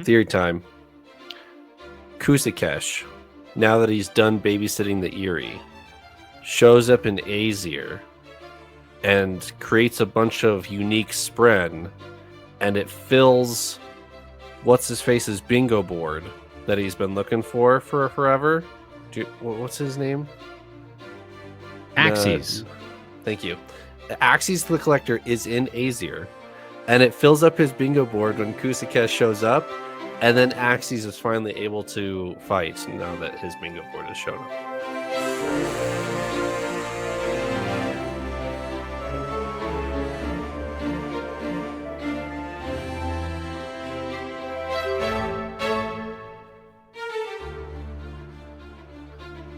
Theory time. Kusikesh, now that he's done babysitting the Eerie, shows up in Azir and creates a bunch of unique spren, and it fills what's-his-face's bingo board that he's been looking for forever. What's his name? Axes. Thank you. Axes the Collector is in Azir, and it fills up his bingo board when Kusikesh shows up, and then Axes is finally able to fight now that his bingo board has shown up.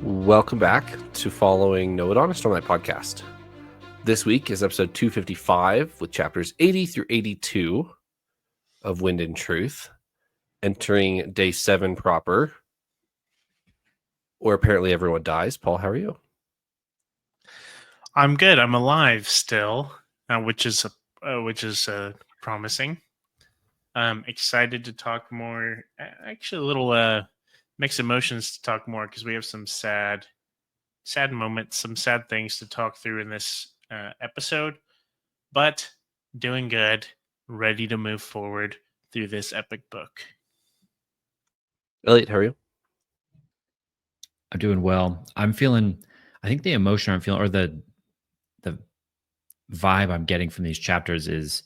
Welcome back to Following Know It On, a Stormlight podcast. This week is episode 255 with chapters 80 through 82 of Wind and Truth, entering day 7 proper, where apparently everyone dies. Paul, how are you? I'm good. I'm alive still, which is promising. I'm excited to talk more. Actually, a little mixed emotions to talk more because we have some sad moments, some sad things to talk through in this episode. But doing good, ready to move forward through this epic book. Eliot, how are you? I'm doing well. I think the emotion I'm feeling, or the vibe I'm getting from these chapters is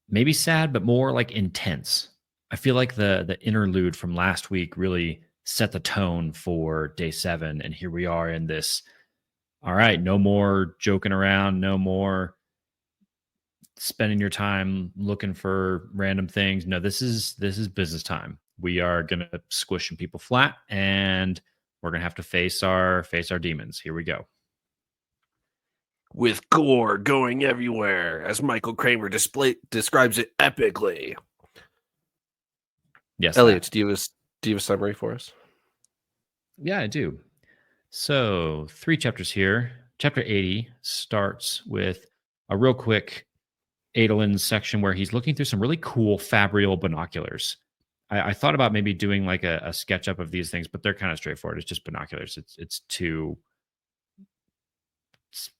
maybe sad, but more like intense. I feel like the interlude from last week really set the tone for day 7. And here we are in this, all right, no more joking around, no more spending your time looking for random things. No, this is business time. We are going to squish some people flat, and we're going to have to face our demons. Here we go. With gore going everywhere, as Michael Kramer describes it epically. Yes, Eliot, do you have a summary for us? Yeah, I do. So 3 chapters here. Chapter 80 starts with a real quick Adolin section where he's looking through some really cool Fabrial binoculars. I thought about maybe doing like a sketch up of these things, but they're kind of straightforward. It's just binoculars. It's 2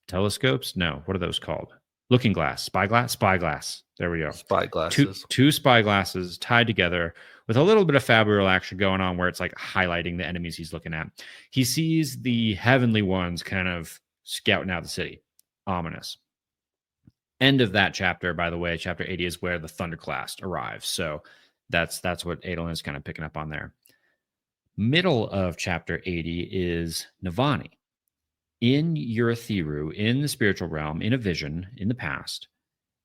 telescopes. No, what are those called? Looking glass, spyglass. There we go. Spyglasses. Two spyglasses tied together with a little bit of Fabrial action going on where it's like highlighting the enemies he's looking at. He sees the heavenly ones kind of scouting out the city. Ominous. End of that chapter, by the way, chapter 80 is where the Thunderclast arrives. So that's what Adolin is kind of picking up on there. Middle of chapter 80 is Navani. In Urithiru, in the spiritual realm, in a vision in the past,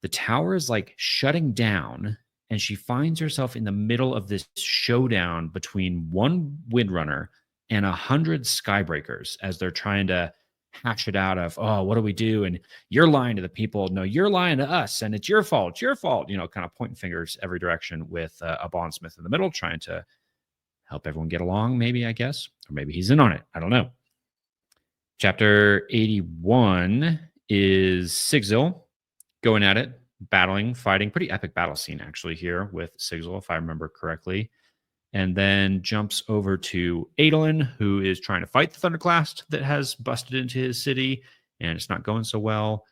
the tower is like shutting down, and she finds herself in the middle of this showdown between one Windrunner and 100 Skybreakers as they're trying to hash it out of, oh, what do we do? And you're lying to the people. No, you're lying to us, and it's your fault. It's your fault. Kind of pointing fingers every direction with a bondsmith in the middle trying to help everyone get along, maybe, I guess. Or maybe he's in on it. I don't know. Chapter 81 is Sigzil going at it, battling, fighting. Pretty epic battle scene, actually, here with Sigzil, if I remember correctly. And then jumps over to Adolin, who is trying to fight the Thunderclast that has busted into his city, and it's not going so well.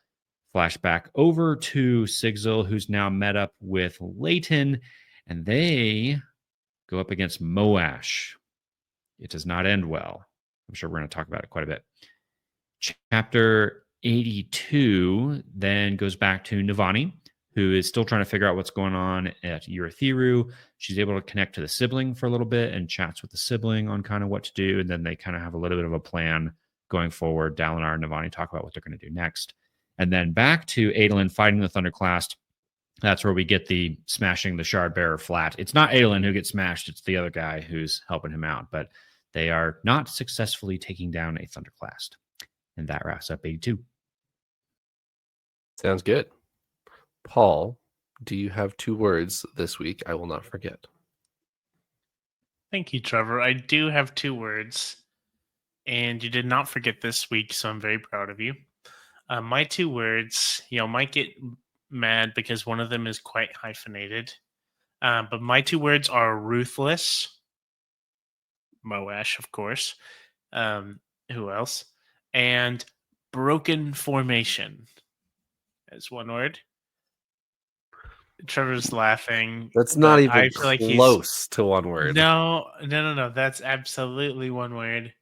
Flashback over to Sigzil, who's now met up with Leighton, and they go up against Moash. It does not end well. I'm sure we're going to talk about it quite a bit. Chapter 82 then goes back to Navani, who is still trying to figure out what's going on at Urithiru. She's able to connect to the sibling for a little bit and chats with the sibling on kind of what to do. And then they kind of have a little bit of a plan going forward. Dalinar and Navani talk about what they're going to do next. And then back to Adolin fighting the Thunderclast. That's where we get the smashing the Shard Bearer flat. It's not Adolin who gets smashed. It's the other guy who's helping him out. But they are not successfully taking down a Thunderclast. And that wraps up 82. Sounds good. Paul, do you have 2 words this week I will not forget? Thank you, Trevor. I do have 2 words, and you did not forget this week, so I'm very proud of you. My 2 words, might get mad because one of them is quite hyphenated. But my 2 words are ruthless. Moash, of course. Who else? And broken formation is 1 word. Trevor's laughing. That's not but even I feel like he's close to 1 word. no. That's absolutely 1 word.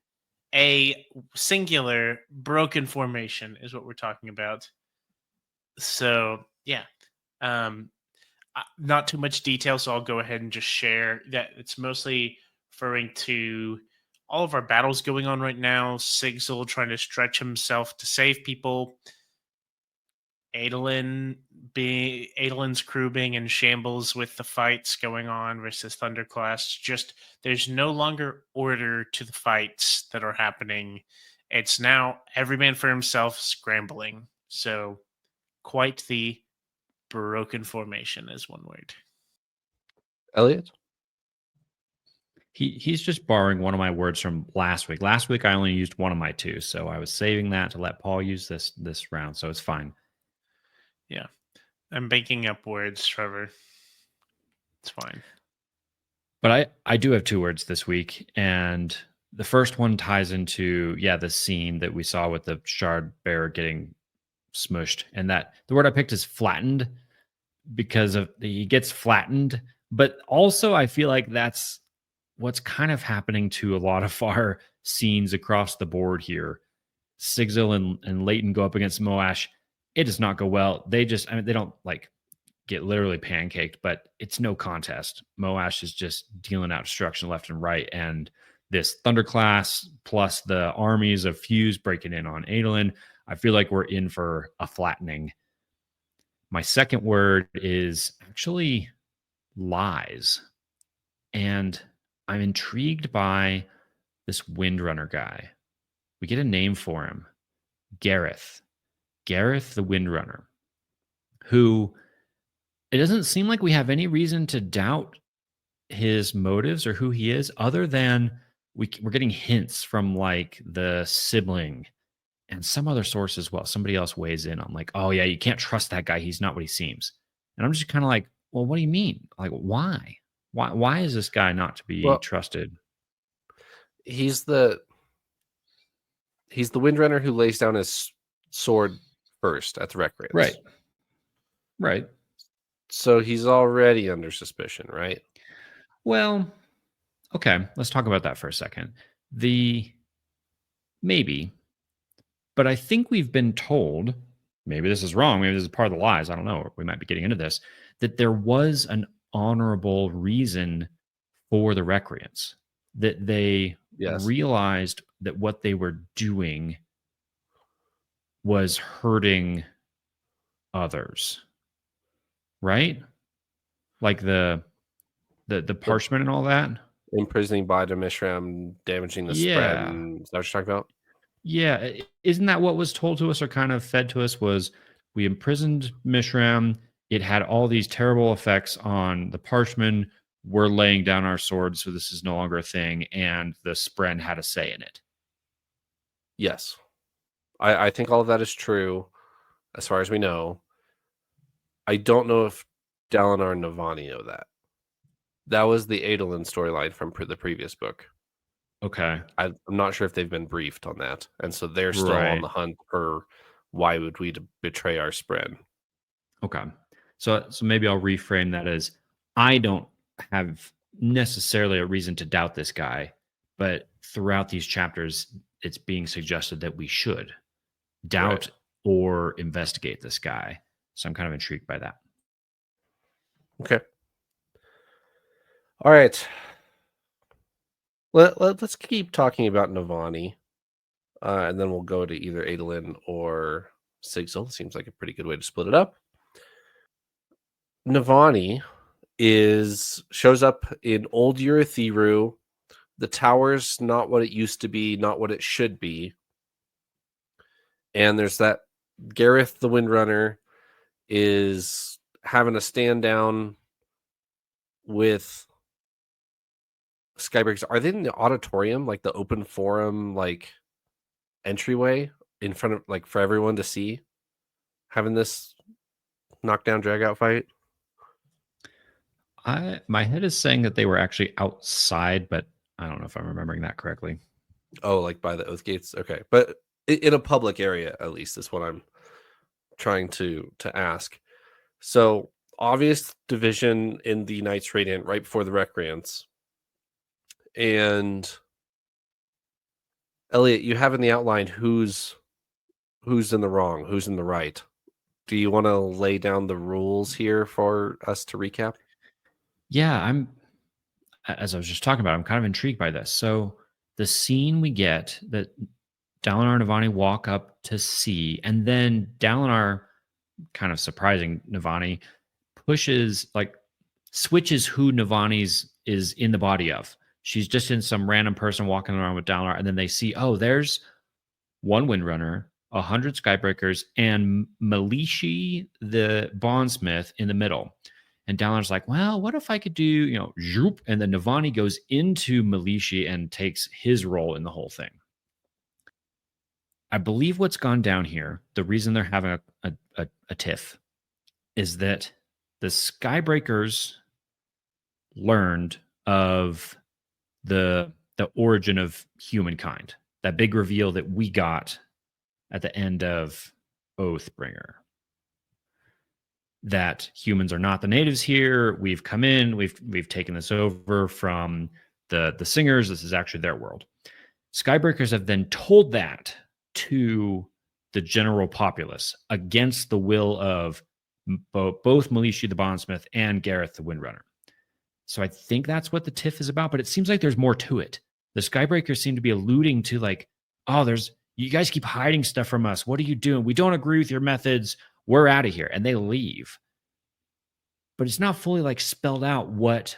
A singular broken formation is what we're talking about. So yeah, not too much detail. So I'll go ahead and just share that it's mostly referring to all of our battles going on right now. Sigil trying to stretch himself to save people. Adelin's crew being in shambles with the fights going on versus Thunderclass. Just there's no longer order to the fights that are happening. It's now every man for himself scrambling. So quite the broken formation is 1 word. Eliot? He's just borrowing one of my words from last week. Last week I only used one of my 2, so I was saving that to let Paul use this round, so it's fine. Yeah. I'm making up words, Trevor. It's fine. But I do have 2 words this week, and the first one ties into the scene that we saw with the shard bearer getting smushed, and that the word I picked is flattened because of he gets flattened, but also I feel like that's what's kind of happening to a lot of our scenes across the board here. Sigil and Leighton go up against Moash. It does not go well. They don't like get literally pancaked, but it's no contest. Moash is just dealing out destruction left and right. And this Thunderclass plus the armies of Fuse breaking in on Adolin, I feel like we're in for a flattening. My second word is actually lies. And I'm intrigued by this Windrunner guy. We get a name for him. Gareth the Windrunner, who it doesn't seem like we have any reason to doubt his motives or who he is, other than we're getting hints from like the sibling and some other source as well. Somebody else weighs in on like, oh yeah, you can't trust that guy. He's not what he seems. And I'm just kind of like, well, what do you mean? Like, why? Why is this guy not to be trusted? He's the Windrunner who lays down his sword first at the recreance. Right. So he's already under suspicion, right? Well, okay, let's talk about that for a second. Maybe, but I think we've been told, maybe this is wrong, maybe this is part of the lies, I don't know, we might be getting into this, that there was an honorable reason for the recreants, that they realized that what they were doing was hurting others, right? Like the parchment and all that. Imprisoning Bada Mishram, damaging the spread. And is that what you're talking about? Yeah. Isn't that what was told to us or kind of fed to us was we imprisoned Mishram. It had all these terrible effects on the parchment. We're laying down our swords, so this is no longer a thing. And the Spren had a say in it. Yes. I think all of that is true as far as we know. I don't know if Dalinar and Navani know that. That was the Adolin storyline from the previous book. Okay. I'm not sure if they've been briefed on that. And so they're still on the hunt for why would we betray our Spren. Okay. So maybe I'll reframe that as I don't have necessarily a reason to doubt this guy, but throughout these chapters, it's being suggested that we should doubt or investigate this guy. So I'm kind of intrigued by that. Okay. All right. Let's keep talking about Navani, and then we'll go to either Adolin or Sigil. Seems like a pretty good way to split it up. Navani shows up in Old Urithiru. The tower's not what it used to be, not what it should be. And there's that Gareth the Windrunner is having a stand down with Skybreakers. Are they in the auditorium, like the open forum, like entryway in front of, like, for everyone to see, having this knockdown drag out fight? My head is saying that they were actually outside, but I don't know if I'm remembering that correctly. Oh, like by the oath gates. Okay, but in a public area, at least, is what I'm trying to ask. So obvious division in the Knights Radiant right before the Recreants, and Eliot, you have in the outline who's in the wrong, who's in the right. Do you want to lay down the rules here for us to recap? Yeah, as I was just talking about, I'm kind of intrigued by this. So the scene we get that Dalinar and Navani walk up to see, and then Dalinar, kind of surprising Navani, switches who Navani's is in the body of. She's just in some random person walking around with Dalinar, and then they see, oh, there's one Windrunner, 100 Skybreakers, and Malishi, the bondsmith, in the middle. And Dalinar's like, well, what if I could do, zoop? And then Navani goes into Malishi and takes his role in the whole thing. I believe what's gone down here, the reason they're having a tiff, is that the Skybreakers learned of the origin of humankind, that big reveal that we got at the end of Oathbringer, that humans are not the natives here. We've come in, we've taken this over from the singers. This is actually their world. Skybreakers have then told that to the general populace against the will of both Malishi the Bondsmith and Gareth the Windrunner. So I think that's what the tiff is about, but it seems like there's more to it. The Skybreakers seem to be alluding to like, oh, you guys keep hiding stuff from us. What are you doing? We don't agree with your methods. We're out of here. And they leave. But it's not fully like spelled out what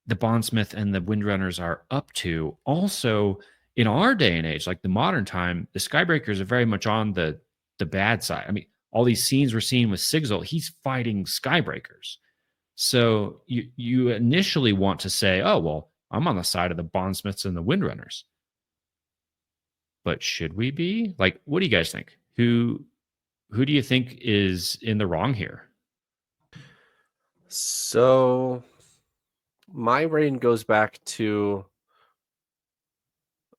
the Bondsmith and the Windrunners are up to. Also, in our day and age, like the modern time, the Skybreakers are very much on the bad side. I mean, all these scenes we're seeing with Sigil, he's fighting Skybreakers. So you initially want to say, oh, well, I'm on the side of the Bondsmiths and the Windrunners. But should we be? Like, what do you guys think? Who do you think is in the wrong here? So my brain goes back to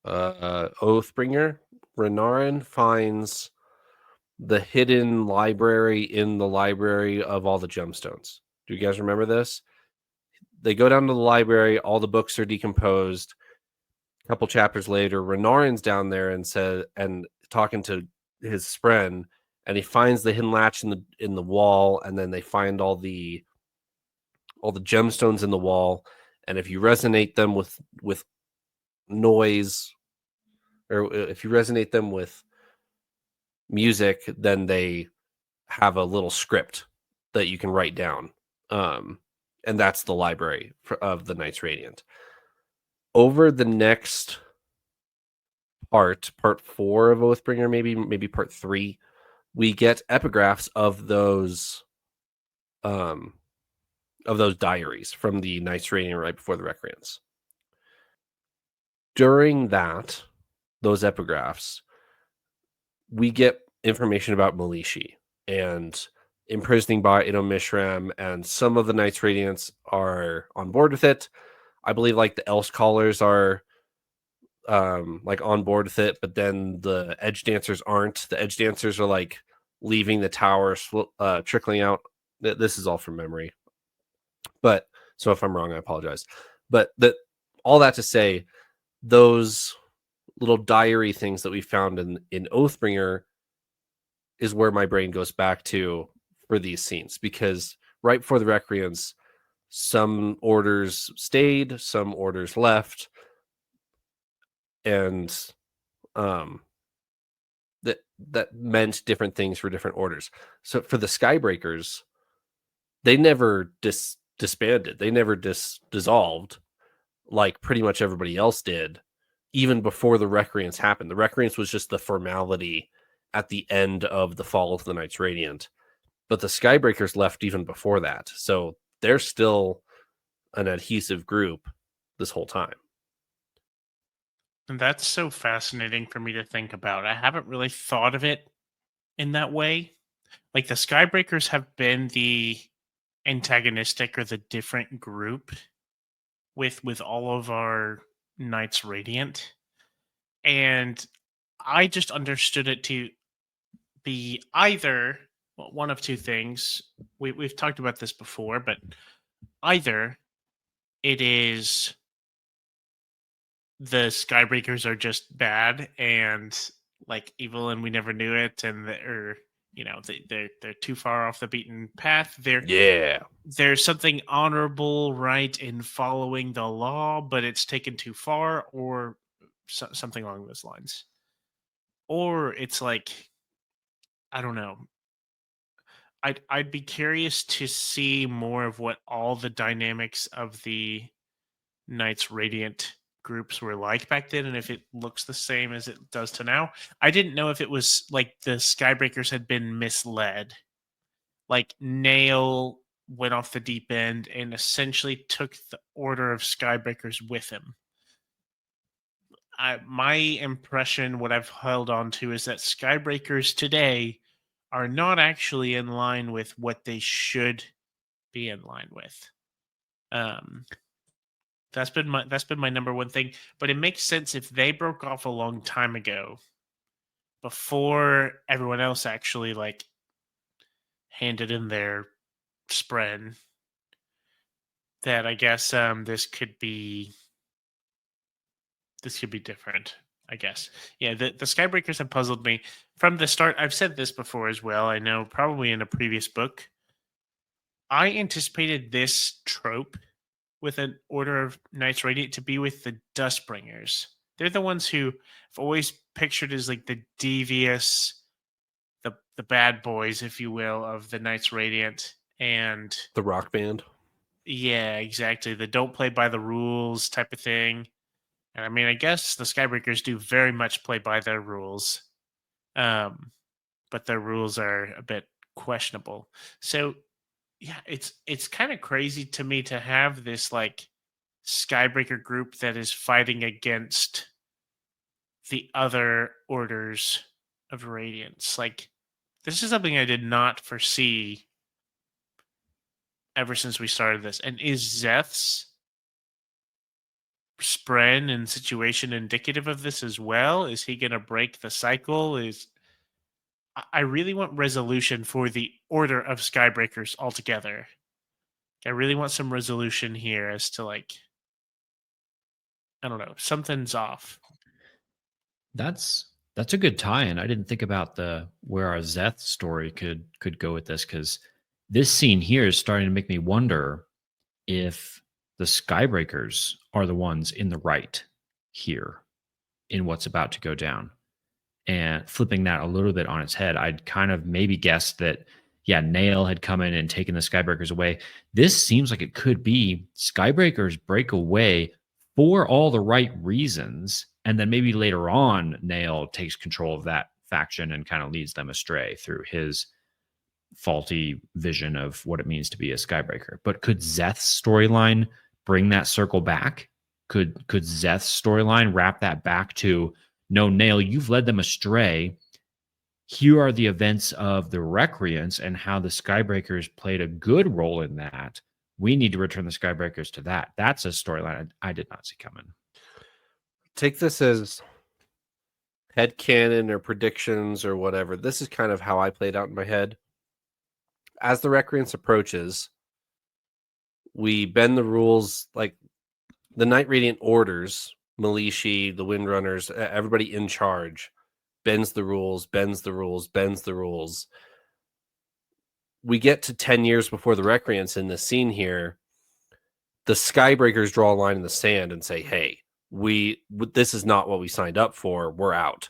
Oathbringer. Renarin finds the hidden library in the library of all the gemstones. Do you guys remember this? They go down to the library, all the books are decomposed. A couple chapters later, Renarin's down there and talking to his friend, and he finds the hidden latch in the wall, and then they find all the gemstones in the wall, and if you resonate them with noise, or if you resonate them with music, then they have a little script that you can write down. And that's the library of the Knights Radiant. Over the next part 4 of Oathbringer, maybe part 3, we get epigraphs of those diaries from the Knights Radiant right before the Recreants. During those epigraphs, we get information about Malishi and imprisoning by Mishram, and some of the Knights Radiants are on board with it. I believe like the Else Callers are like on board with it, but then the Edge Dancers aren't. The Edge Dancers are like leaving the tower, trickling out. This is all from memory, but so if I'm wrong, I apologize. But all that to say, those little diary things that we found in Oathbringer is where my brain goes back to for these scenes, because right before the Recreants, some orders stayed, some orders left, and that meant different things for different orders. So for the Skybreakers, they never disbanded, they never dissolved like pretty much everybody else did, even before the Recreants happened. The Recreants was just the formality at the end of the fall of the Knights Radiant, but the Skybreakers left even before that, so they're still an adhesive group this whole time. And that's so fascinating for me to think about. I haven't really thought of it in that way. Like the Skybreakers have been the antagonistic or the different group with all of our Knights Radiant. And I just understood it to be either one of two things. We've talked about this before, but either it is the Skybreakers are just bad and like evil, and we never knew it, and they're they're too far off the beaten path. Yeah. There's something honorable, right, in following the law, but it's taken too far, or something along those lines. Or it's like, I don't know. I'd be curious to see more of what all the dynamics of the Knights Radiant groups were like back then, and if it looks the same as it does to now. I didn't know if it was like the Skybreakers had been misled. Like Nail went off the deep end and essentially took the order of Skybreakers with him. My impression, what I've held on to, is that Skybreakers today are not actually in line with what they should be in line with. That's been my number one thing. But it makes sense if they broke off a long time ago, before everyone else actually like handed in their spread, that I guess this could be different. I guess. Yeah, the Skybreakers have puzzled me from the start. I've said this before as well. I know, probably in a previous book. I anticipated this trope with an Order of Knights Radiant to be with the Dustbringers. They're the ones who I've always pictured as like the devious, the bad boys, if you will, of the Knights Radiant. And The rock band. yeah, exactly. The don't play by the rules type of thing. And I mean, I guess the Skybreakers do very much play by their rules. But their rules are a bit questionable. So yeah, it's kind of crazy to me to have this like Skybreaker group that is fighting against the other orders of Radiance. Like, this is something I did not foresee ever since we started this. And is Zeth's spren and situation indicative of this as well? Is he going to break the cycle? I really want resolution for the order of Skybreakers altogether. I really want some resolution here as to like, I don't know, something's off. That's a good tie-in. I didn't think about the where our Zeth story could go with this, because this scene here is starting to make me wonder if the Skybreakers are the ones in the right here in what's about to go down. And flipping that a little bit on its head, I'd kind of maybe guessed that, yeah, Nail had come in and taken the Skybreakers away. This seems like it could be Skybreakers break away for all the right reasons, and then maybe later on, Nail takes control of that faction and kind of leads them astray through his faulty vision of what it means to be a Skybreaker. But could Zeth's storyline bring that circle back? Could Zeth's storyline wrap that back to, no, Nail, you've led them astray. Here are the events of the Recreants and how the Skybreakers played a good role in that. We need to return the Skybreakers to that. That's a storyline I did not see coming. Take this as headcanon or predictions or whatever. This is kind of how I played out in my head. As the Recreants approaches, we bend the rules, like the Night Radiant orders, Malishi, the Windrunners, everybody in charge, bends the rules. We get to 10 years before the Recreants in this scene here. The Skybreakers draw a line in the sand and say, hey, this is not what we signed up for. We're out.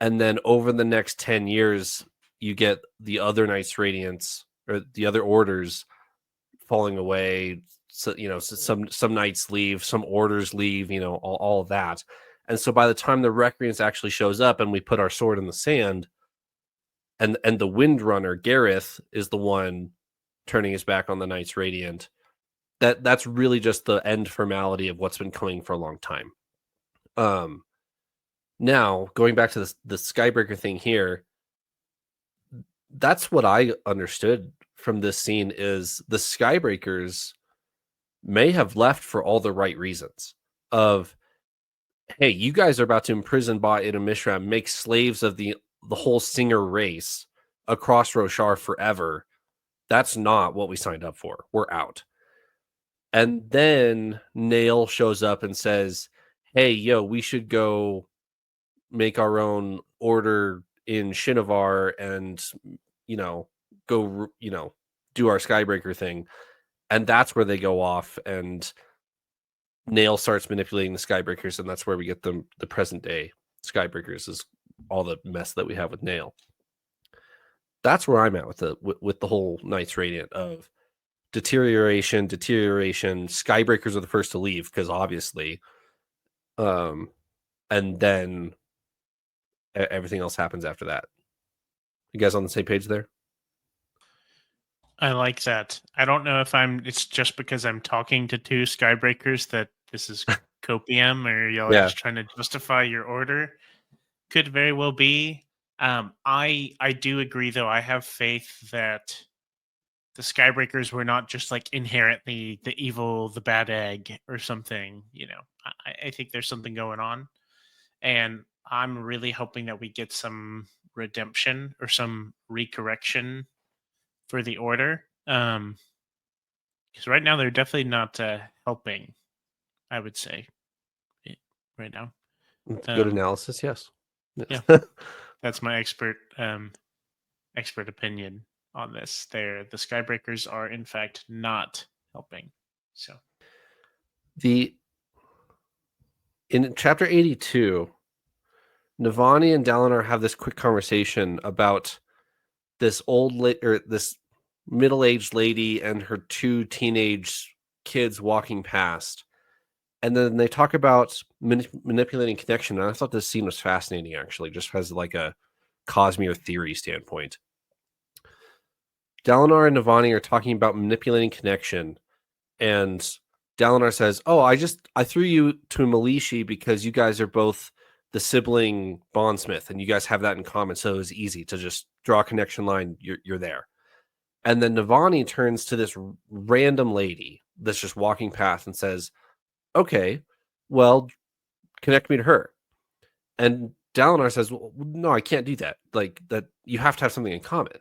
And then over the next 10 years, you get the other Knights Radiants or the other orders falling away. So, some knights leave, some orders leave, all of that. And so by the time the Recreants actually shows up and we put our sword in the sand, and the Windrunner, Gareth, is the one turning his back on the Knights Radiant, that's really just the end formality of what's been coming for a long time. Now, going back to the Skybreaker thing here, that's what I understood from this scene is the Skybreakers may have left for all the right reasons. Of, hey, you guys are about to imprison Ba Ida Mishram, make slaves of the whole Singer race across Roshar forever. That's not what we signed up for. We're out. And then Nail shows up and says, hey, yo, we should go make our own order in Shinovar and, go, do our Skybreaker thing. And that's where they go off, and Nail starts manipulating the Skybreakers, and that's where we get the present day Skybreakers, is all the mess that we have with Nail. That's where I'm at with the whole Knights Radiant of deterioration. Skybreakers are the first to leave because obviously, and then everything else happens after that. You guys on the same page there? I like that. I don't know if it's just because I'm talking to two Skybreakers that this is copium, or y'all are just trying to justify your order. Could very well be. I do agree, though. I have faith that the Skybreakers were not just like inherently the evil, the bad egg or something. I think there's something going on, and I'm really hoping that we get some redemption or some recorrection for the order. Because right now they're definitely not helping, I would say, right now. Good analysis, yes. Yeah. That's my expert opinion on this. The Skybreakers are in fact not helping. So in chapter 82, Navani and Dalinar have this quick conversation about this this middle-aged lady and her two teenage kids walking past. And then they talk about manipulating connection. And I thought this scene was fascinating, actually, just as like a Cosmere theory standpoint. Dalinar and Navani are talking about manipulating connection, and Dalinar says, "Oh, I threw you to Malishi because you guys are both the sibling bondsmith, and you guys have that in common, so it was easy to just draw a connection line. You're there." And then Navani turns to this random lady that's just walking past and says, "Okay, well, connect me to her." And Dalinar says, "Well, no, I can't do that. Like that, you have to have something in common."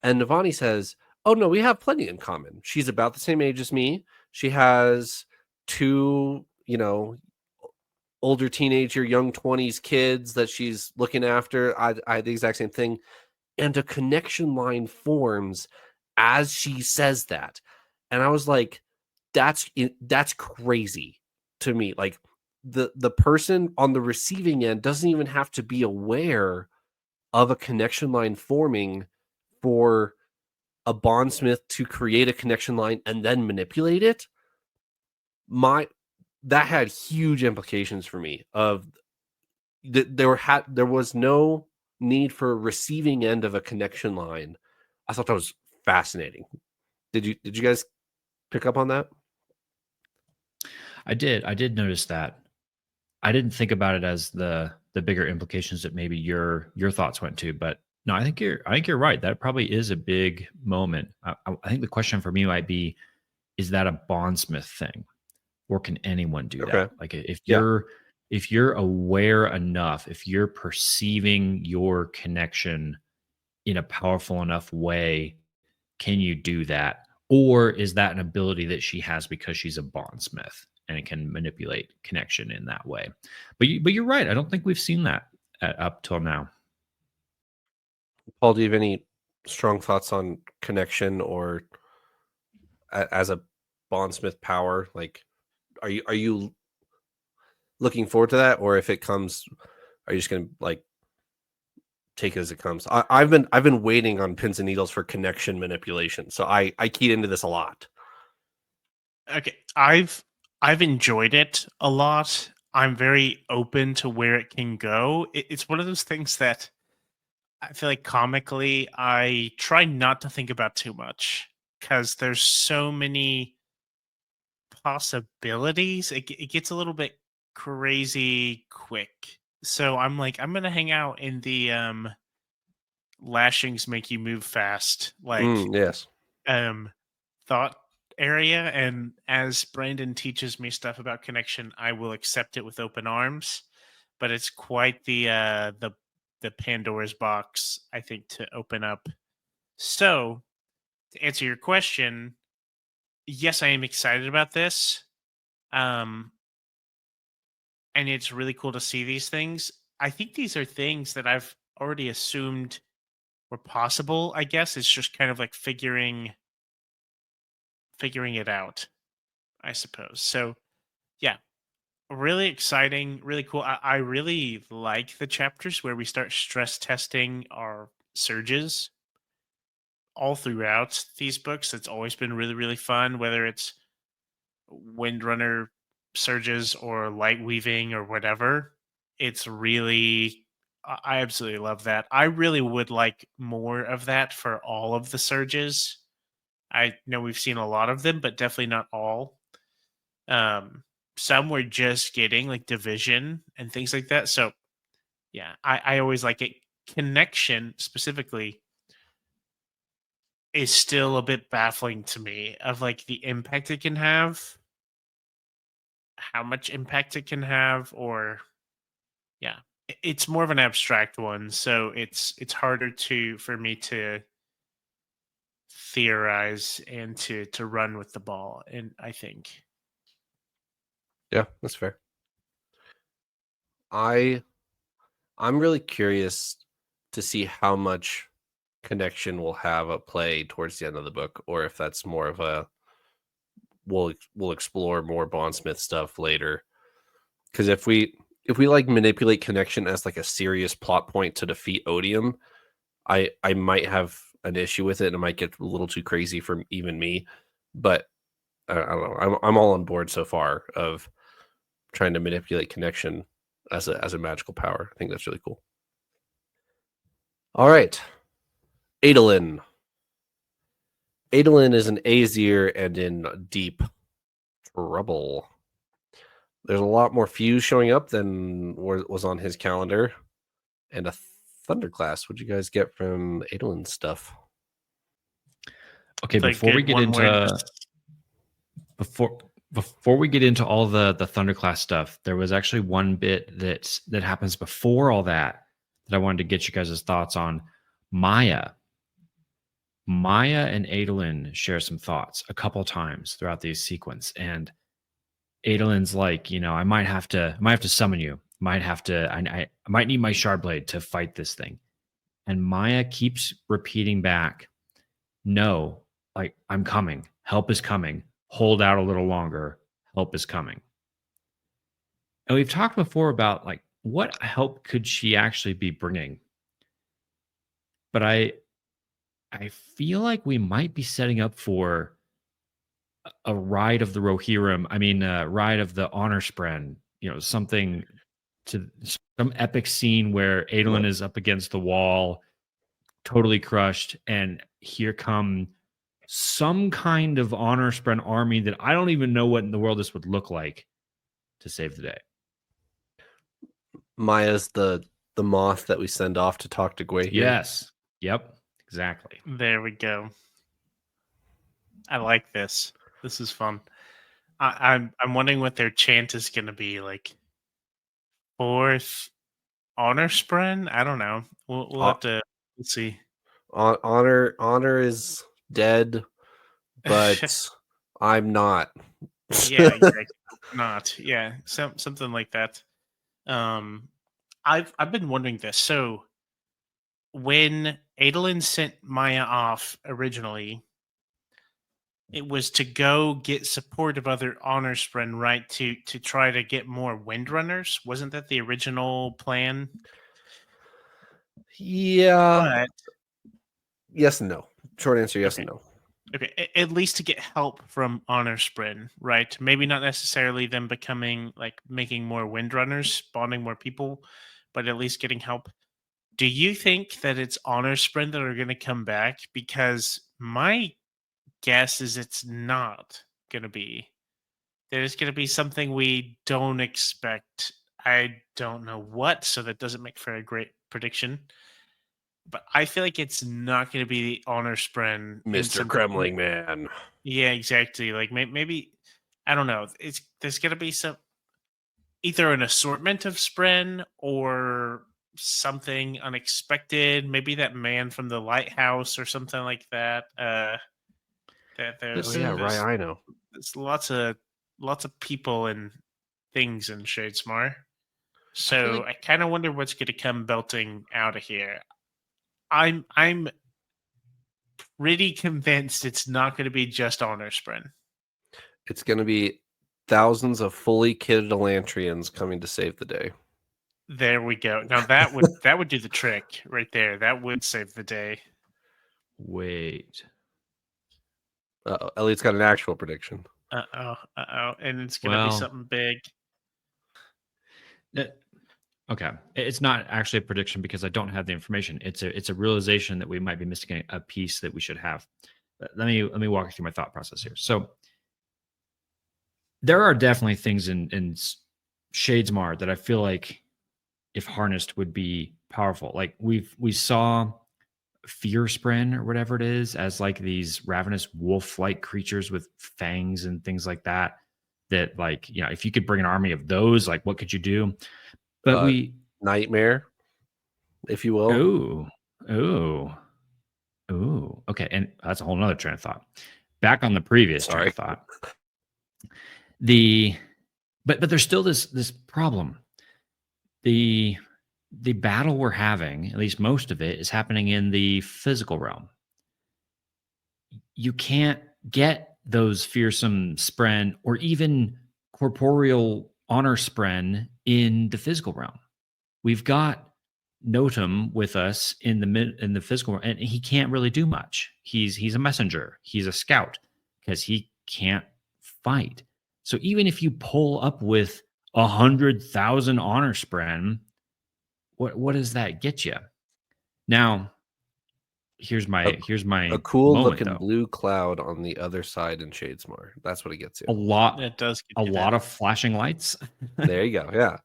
And Navani says, "Oh no, we have plenty in common. She's about the same age as me. She has two, older teenager, young 20s kids that she's looking after. I had the exact same thing." And a connection line forms as she says that. And I was like, that's crazy to me. Like the person on the receiving end doesn't even have to be aware of a connection line forming for a bondsmith to create a connection line and then manipulate it. That had huge implications for me. Of there was no need for a receiving end of a connection line. I thought that was fascinating. Did you guys pick up on that? I did notice that. I didn't think about it as the bigger implications that maybe your thoughts went to, but no, I think you're right. That probably is a big moment. I think the question for me might be, is that a bondsmith thing, or can anyone do that? Like if you're aware enough, if you're perceiving your connection in a powerful enough way, can you do that? Or is that an ability that she has because she's a bondsmith and it can manipulate connection in that way? But you're right. I don't think we've seen that up till now. Paul, do you have any strong thoughts on connection or as a bondsmith power? Like, are you looking forward to that, or if it comes, are you just gonna like take it as it comes? I've been waiting on pins and needles for connection manipulation, so I keyed into this a lot. Okay, I've enjoyed it a lot. I'm very open to where it can go. It's one of those things that I feel like comically I try not to think about too much because there's so many possibilities. It gets a little bit crazy quick. So I'm like, I'm gonna hang out in the lashings make you move fast. Like Yes. thought area, and as Brandon teaches me stuff about connection, I will accept it with open arms. But it's quite the Pandora's box, I think, to open up. So to answer your question, yes, I am excited about this. Um, and it's really cool to see these things. I think these are things that I've already assumed were possible. I guess it's just kind of like figuring it out, I suppose. So yeah, really exciting, really cool. I really like the chapters where we start stress testing our surges all throughout these books. It's always been really, really fun, whether it's Windrunner surges or light weaving or whatever. It's really, I absolutely love that. I really would like more of that for all of the surges. I know we've seen a lot of them, but definitely not all. Um, some we're just getting like division and things like that. So yeah, I always like it. Connection specifically is still a bit baffling to me of like the impact it can have, how much impact it can have, or yeah, it's more of an abstract one. So it's harder to for me to theorize and to run with the ball. And I think Yeah, that's fair. I'm really curious to see how much connection will have at play towards the end of the book, or if that's more of a we'll explore more Bondsmith stuff later. Because if we like manipulate connection as like a serious plot point to defeat Odium, I might have an issue with it, and it might get a little too crazy for even me. But I don't know. I'm all on board so far of trying to manipulate connection as a magical power. I think that's really cool. All right, Adolin. Adolin is an Aesir and in deep trouble. There's a lot more fuse showing up than was on his calendar, and a thunderclass. What'd you guys get from Adolin's stuff? Okay, the before we good get one where into before we get into all the thunderclass stuff, there was actually one bit that happens before all that I wanted to get you guys' thoughts on. Maya and Adolin share some thoughts a couple times throughout the sequence, and Adolin's like, I might have to summon you. I might need my shard blade to fight this thing. And Maya keeps repeating back, no, like, I'm coming. Help is coming. Hold out a little longer. Help is coming. And we've talked before about like what help could she actually be bringing? But I feel like we might be setting up for a ride of the Rohirrim. I mean, ride of the Honor Spren. Something to some epic scene where Adolin is up against the wall, totally crushed, and here come some kind of Honor Spren army that I don't even know what in the world this would look like to save the day. Maya's the moth that we send off to talk to Gwei here. Yes. Yep. Exactly. there we go. I like this. This is fun. I'm wondering what their chant is going to be like. Fourth honor spren? I don't know. We'll have to see. Honor is dead, but I'm not. Yeah, exactly. Not. Yeah, something like that. I've been wondering this. So when Adolin sent Maya off originally, it was to go get support of other honor spren, right? To try to get more windrunners. Wasn't that the original plan? Yeah. But Yes and no. Short answer, yes okay. and no. Okay, at least to get help from honor spren, right? Maybe not necessarily them becoming like making more windrunners, spawning more people, but at least getting help. Do you think that it's honor spren that are going to come back? Because my guess is it's not going to be. There's going to be something we don't expect. I don't know what, so that doesn't make for a great prediction. but I feel like it's not going to be the honor spren in Mr. some. Kremling man. Yeah, exactly. Like maybe I don't know. There's going to be some either an assortment of spren or something unexpected. Maybe that man from the lighthouse or something like that. That Oh yeah, right. I know. there's lots of people and things in Shadesmar. So like- I kind of wonder what's going to come belting out of here. I'm pretty convinced it's not going to be just honor spren. It's going to be thousands of fully kitted Elantrians coming to save the day. There we go. Now that would do the trick right there. That would save the day. Wait. Elliot's got an actual prediction. And it's gonna be Well- something big. Okay, it's not actually a prediction because I don't have the information. It's a realization that we might be missing a piece that we should have. Let me walk you through my thought process here. So there are definitely things in Shadesmar that I feel like if harnessed would be powerful. Like we saw Fear Spren or whatever it is as like these ravenous wolf-like creatures with fangs and things like that. That like, you know, if you could bring an army of those, like what could you do? But Nightmare, if you will. Okay, and that's a whole nother train of thought. Back on the previous train of thought. But there's still this problem. The battle we're having, at least most of it, is happening in the physical realm. You can't get those fearsome spren or even corporeal honor spren in the physical realm. We've got Notum with us in the physical realm, and he can't really do much. He's a messenger. He's a scout because he can't fight. So even if you pull up with 100,000 honor spren, what does that get you? Now, here's my a cool moment, looking though. blue cloud on the other side in Shadesmar. That's what it gets you. A lot It does get a you lot that. of flashing lights. There you go. Yeah.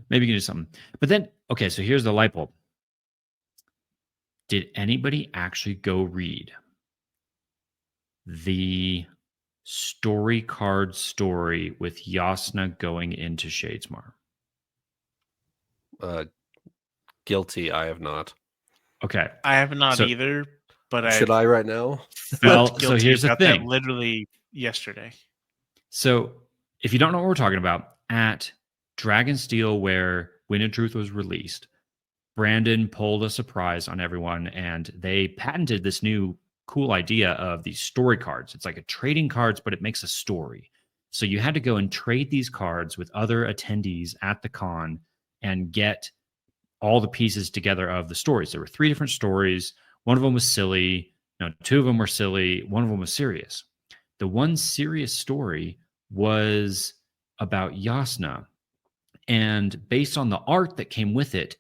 Maybe you can do something. But then, okay, so here's the light bulb. Did anybody actually go read the story card story with Yasna going into Shadesmar? Guilty. I have not. Okay. I have not So- either, but Should I right now? Well, felt so guilty here's the about that thing. literally yesterday. So, if you don't know what we're talking about, at Dragonsteel, where Wind and Truth was released, Brandon pulled a surprise on everyone and they patented this new cool idea of these story cards. It's like a trading cards, but it makes a story. So you had to go and trade these cards with other attendees at the con and get all the pieces together of the stories. There were 3 different stories. One of them was silly. No, 2 of them were silly. One of them was serious. The one serious story was about Yasna. And based on the art that came with it,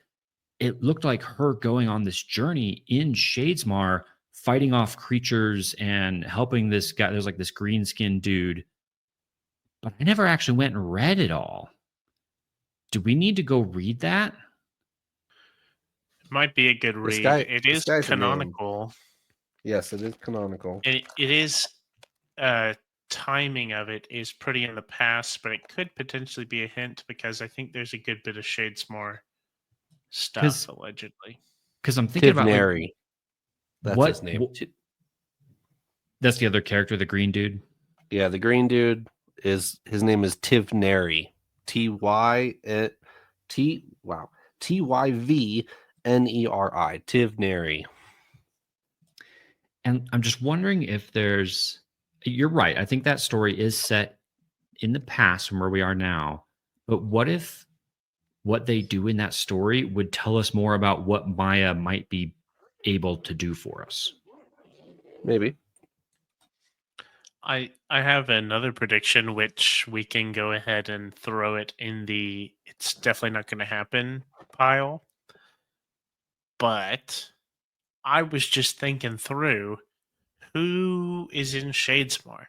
it looked like her going on this journey in Shadesmar, fighting off creatures and helping this guy. There's like this green skinned dude. But I never actually went and read it all. Do we need to go read that? Might be a good read. guy- It this is guy's a man. canonical. Yes, it is canonical. It is timing of it is pretty in the past, but it could potentially be a hint because I think there's a good bit of Shadesmar stuff allegedly. Because I'm thinking about like, Tivneri. That's what- his name. that's the other character, the green dude. Yeah, the green dude his name is Tivneri. Tyvneri. Tivneri. And I'm just wondering if there's. You're right. I think that story is set in the past from where we are now. But what if what they do in that story would tell us more about what Maya might be able to do for us? Maybe. I have another prediction which we can go ahead and throw it in the it's definitely not going to happen pile. But I was just thinking through who is in Shadesmar.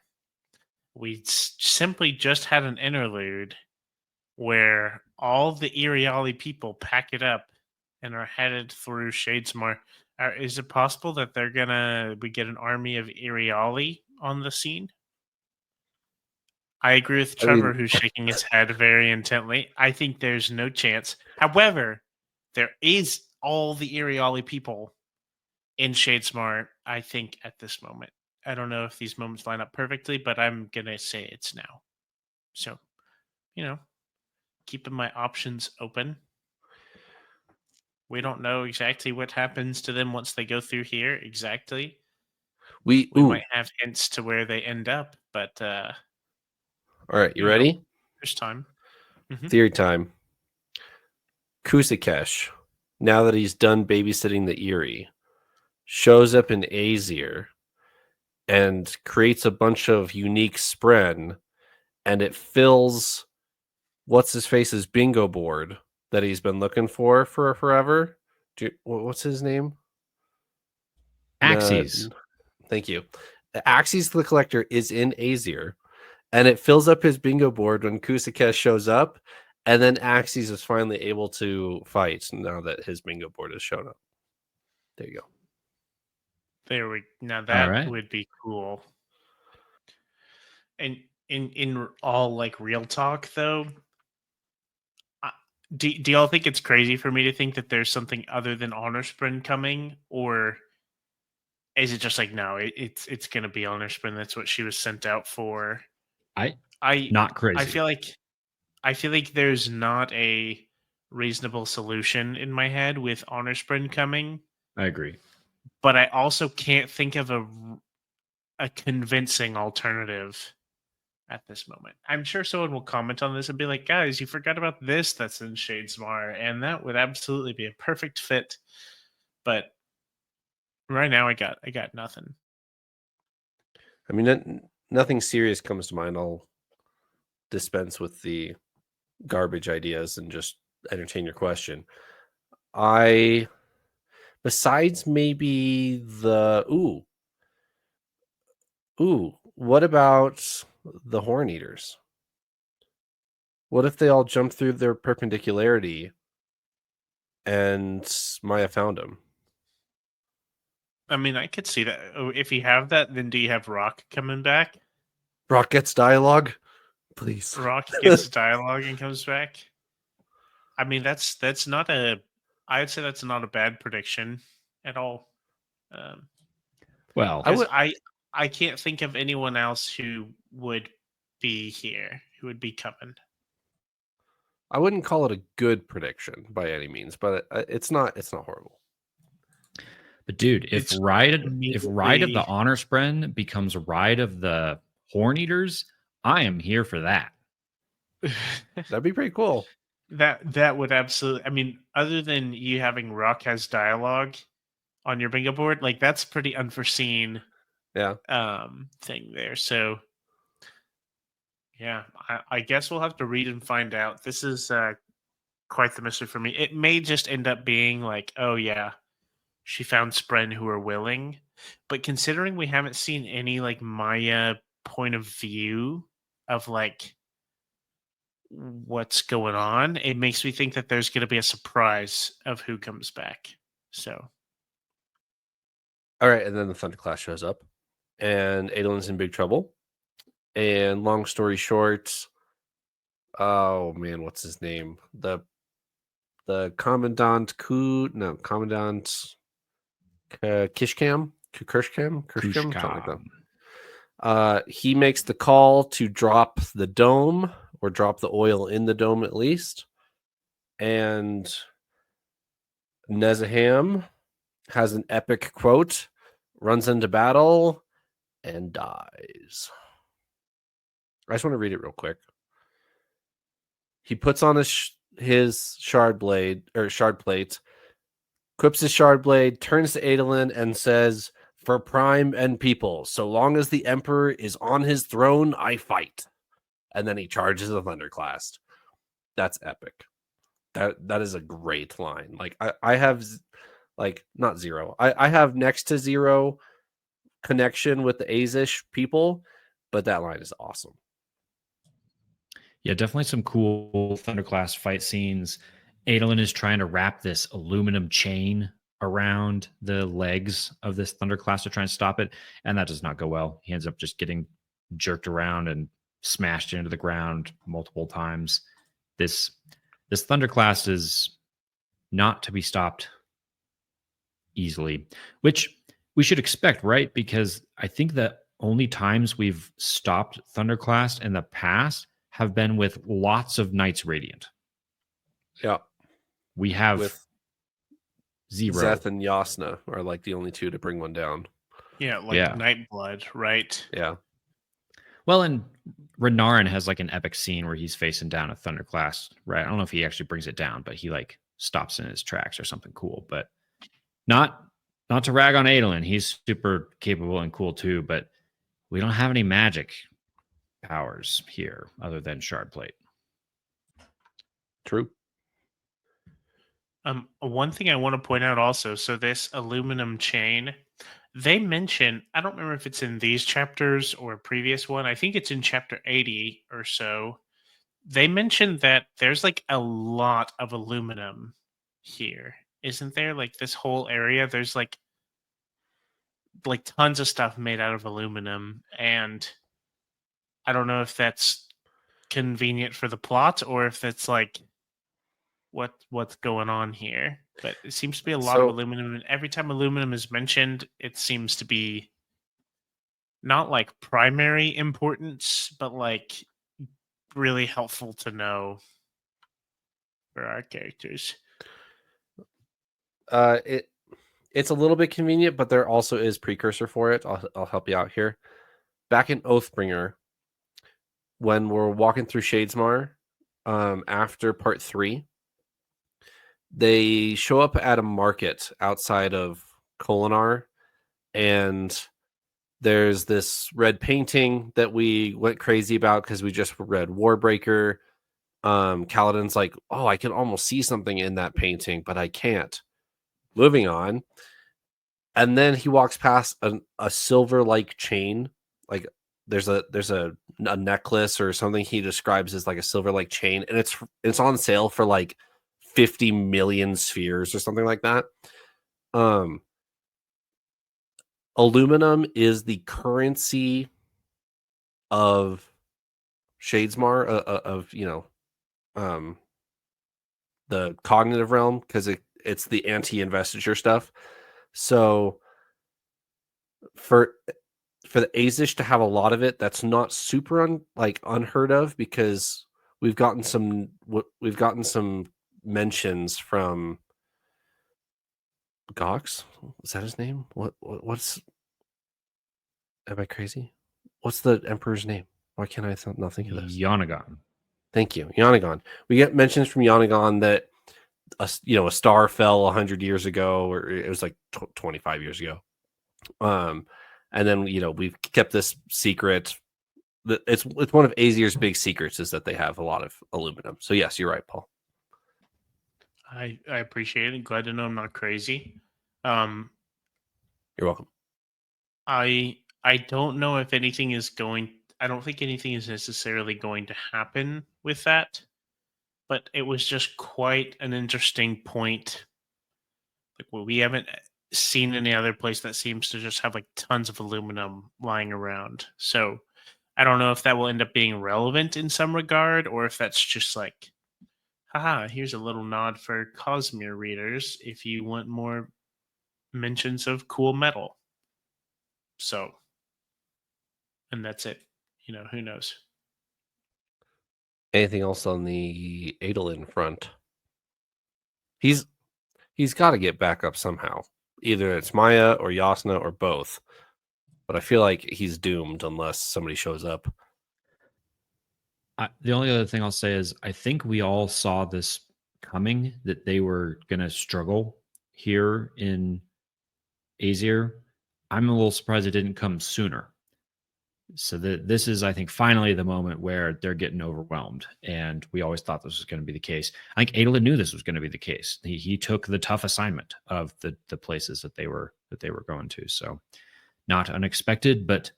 We simply just had an interlude where all the Iriali people pack it up and are headed through Shadesmar. Is it possible that we get an army of Iriali on the scene? I agree with I Trevor, mean, who's shaking his head very intently. I think there's no chance. However, there is all the Iriali people in Shadesmar, I think, at this moment. I don't know if these moments line up perfectly, but I'm going to say it's now. So, you know, keeping my options open. We don't know exactly what happens to them once they go through here exactly. We might have hints to where they end up, but all right, you know, ready? there's time. Theory time. Kusikesh, now that he's done babysitting the Eerie, shows up in Azir and creates a bunch of unique spren, and it fills what's his face's bingo board that he's been looking for forever. What's his name? Axes. Thank you. Axes the Collector is in Azir, and it fills up his bingo board when Kusikesh shows up, and then Axes is finally able to fight now that his bingo board has shown up. There you go. Now that right. would be cool. And in all like real talk though, do y'all think it's crazy for me to think that there's something other than Honor Sprint coming, or is it just like no, it's gonna be Honor Sprint? That's what she was sent out for. Not crazy. I feel like there's not a reasonable solution in my head with Honor Sprint coming. I agree, but I also can't think of a convincing alternative at this moment. I'm sure someone will comment on this and be like, guys, you forgot about this that's in Shadesmar, and that would absolutely be a perfect fit. But right now I got nothing. I mean, nothing serious comes to mind. I'll dispense with the garbage ideas and just entertain your question. Besides maybe what about the Horn Eaters? What if they all jump through their perpendicularity and Maya found them? I mean, I could see that. If you have that, then do you have Rock coming back? Rock gets dialogue? Please. Rock gets dialogue and comes back? I mean, that's not I'd say that's not a bad prediction at all. well, I can't think of anyone else who would be here, who would be coming. I wouldn't call it a good prediction by any means, but it's not horrible. But dude, if Ride of the Honor Spren becomes Ride of the Horn Eaters, I am here for that. That'd be pretty cool. That would absolutely. I mean, other than you having Rock has dialogue on your bingo board, like that's pretty unforeseen. Yeah. Thing there. So yeah, I guess we'll have to read and find out. This is quite the mystery for me. It may just end up being like, oh yeah, she found Spren who are willing. But considering we haven't seen any like Maya point of view of like what's going on, it makes me think that there's going to be a surprise of who comes back. So, all right, and then the Thunderclass shows up, and Adolin's in big trouble. And long story short, oh man, what's his name? The Commandant Kishkam, something like that. He makes the call to drop the dome, or drop the oil in the dome at least. And Nezaham has an epic quote, runs into battle, and dies. I just want to read it real quick. He puts on his shard plate, equips his shard blade, turns to Adolin and says, "For Prime and people, so long as the Emperor is on his throne, I fight." And then he charges the Thunderclast. That's epic. That is a great line. Like I have like not zero. I have next to zero connection with the Azish people, but that line is awesome. Yeah, definitely some cool Thunderclast fight scenes. Adolin is trying to wrap this aluminum chain around the legs of this thunderclast to try and stop it, and that does not go well. He ends up just getting jerked around and smashed into the ground multiple times. This thunderclast is not to be stopped easily, which we should expect, right? Because I think the only times we've stopped thunderclast in the past have been with lots of Knights Radiant. Yeah. We have With zero. Zeth and Yasna are like the only two to bring one down. Yeah, like Yeah. Nightblood, right? Yeah. Well, and Renarin has like an epic scene where he's facing down a thunderclast, right? I don't know if he actually brings it down, but he like stops in his tracks or something cool. But not to rag on Adolin. He's super capable and cool too, but we don't have any magic powers here other than shard plate. True. One thing I want to point out also, so this aluminum chain, they mention, I don't remember if it's in these chapters or a previous one. I think it's in chapter 80 or so. They mentioned that there's like a lot of aluminum here. Isn't there? Like this whole area, there's like tons of stuff made out of aluminum, and I don't know if that's convenient for the plot or if that's like what's going on here. But it seems to be a lot of aluminum, and every time aluminum is mentioned, it seems to be not like primary importance, but like really helpful to know for our characters. It's a little bit convenient, but there also is precursor for it. I'll help you out here. Back in Oathbringer, when we're walking through Shadesmar, after part 3, they show up at a market outside of Kolinar, and there's this red painting that we went crazy about because we just read Warbreaker. Kaladin's like, oh, I can almost see something in that painting, but I can't. Moving on. And then he walks past a silver-like chain. Like there's a necklace or something he describes as like a silver-like chain, and it's on sale for like 50 million spheres or something like that. Aluminum is the currency of Shadesmar, of the cognitive realm, because it's the anti-investiture stuff. So for the Azish to have a lot of it, that's not super unheard of, because we've gotten some mentions from Gox. Is that his name? What's am I crazy? What's the emperor's name? Why can't I not think of this? Yonagon. Thank you, Yonagon. We get mentions from Yonagon that a star fell 100 years ago, or it was like 25 years ago. And then we've kept this secret. It's one of Azir's big secrets is that they have a lot of aluminum. So yes, you're right, Paul. I appreciate it. Glad to know I'm not crazy. You're welcome. I don't know if anything is going. I don't think anything is necessarily going to happen with that, but it was just quite an interesting point. Like, well, we haven't seen any other place that seems to just have like tons of aluminum lying around. So I don't know if that will end up being relevant in some regard, or if that's just like, haha, here's a little nod for Cosmere readers if you want more mentions of cool metal. So, and that's it. Who knows? Anything else on the Adolin front? He's got to get back up somehow. Either it's Maya or Yasna or both. But I feel like he's doomed unless somebody shows up. The only other thing I'll say is I think we all saw this coming, that they were going to struggle here in Azir. I'm a little surprised it didn't come sooner. So this is, I think, finally the moment where they're getting overwhelmed. And we always thought this was going to be the case. I think Adolin knew this was going to be the case. He took the tough assignment of the places that they were going to. So not unexpected, but